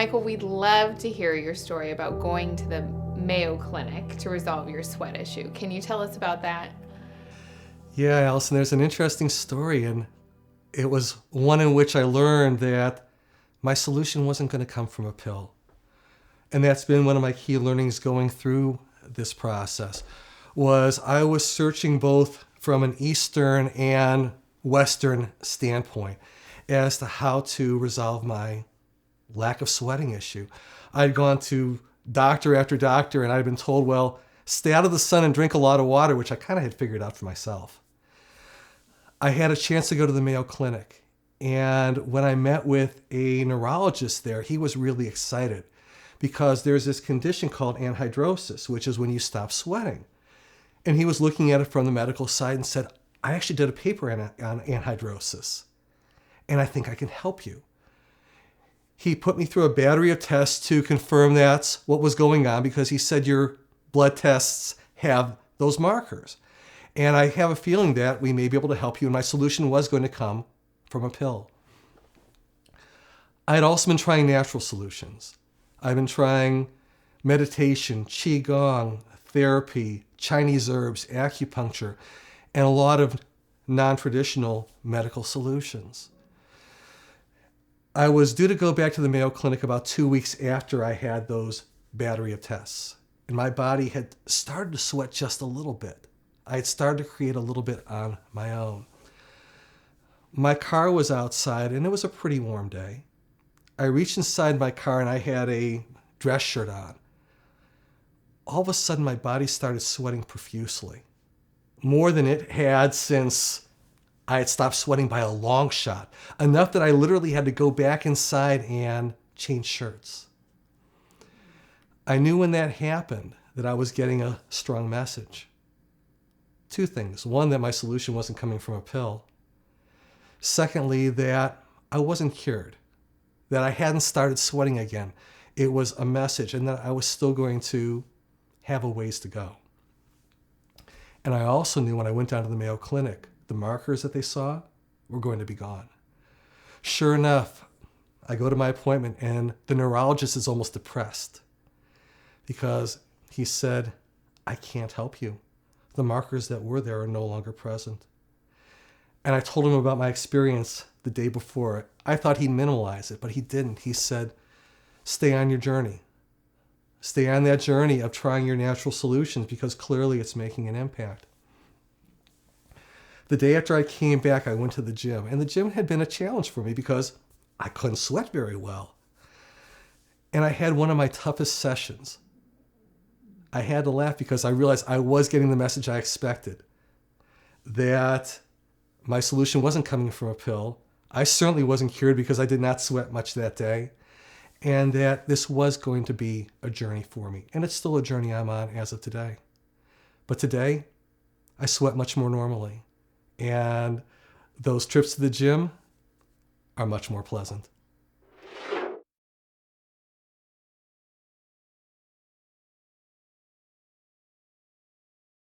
Michael, we'd love to hear your story about going to the Mayo Clinic to resolve your sweat issue. Can you tell us about that? Yeah, Allison, there's an interesting story, and it was one in which I learned that my solution wasn't going to come from a pill. And that's been one of my key learnings going through this process, was I was searching both from an Eastern and Western standpoint as to how to resolve my lack of sweating issue. I'd gone to doctor after doctor, and I'd been told, well, stay out of the sun and drink a lot of water, which I kind of had figured out for myself. I had a chance to go to the Mayo Clinic, and when I met with a neurologist there, he was really excited because there's this condition called anhidrosis, which is when you stop sweating. And he was looking at it from the medical side and said, I actually did a paper on anhidrosis, and I think I can help you. He put me through a battery of tests to confirm that's what was going on, because he said your blood tests have those markers. And I have a feeling that we may be able to help you, and my solution was going to come from a pill. I had also been trying natural solutions. I've been trying meditation, qigong, therapy, Chinese herbs, acupuncture, and a lot of non-traditional medical solutions. I was due to go back to the Mayo Clinic about 2 weeks after I had those battery of tests, and my body had started to sweat just a little bit. I had started to create a little bit on my own. My car was outside, and it was a pretty warm day. I reached inside my car, and I had a dress shirt on. All of a sudden, my body started sweating profusely, more than it had since I had stopped sweating by a long shot, enough that I literally had to go back inside and change shirts. I knew when that happened that I was getting a strong message. Two things. One, that my solution wasn't coming from a pill. Secondly, that I wasn't cured, that I hadn't started sweating again. It was a message, and that I was still going to have a ways to go. And I also knew when I went down to the Mayo Clinic, the markers that they saw were going to be gone. Sure enough, I go to my appointment, and the neurologist is almost depressed because he said, I can't help you. The markers that were there are no longer present. And I told him about my experience the day before. I thought he'd minimalize it, but he didn't. He said, stay on your journey. Stay on that journey of trying your natural solutions, because clearly it's making an impact. The day after I came back, I went to the gym, and the gym had been a challenge for me because I couldn't sweat very well. And I had one of my toughest sessions. I had to laugh because I realized I was getting the message I expected, that my solution wasn't coming from a pill. I certainly wasn't cured because I did not sweat much that day, and that this was going to be a journey for me. And it's still a journey I'm on as of today. But today, I sweat much more normally, and those trips to the gym are much more pleasant.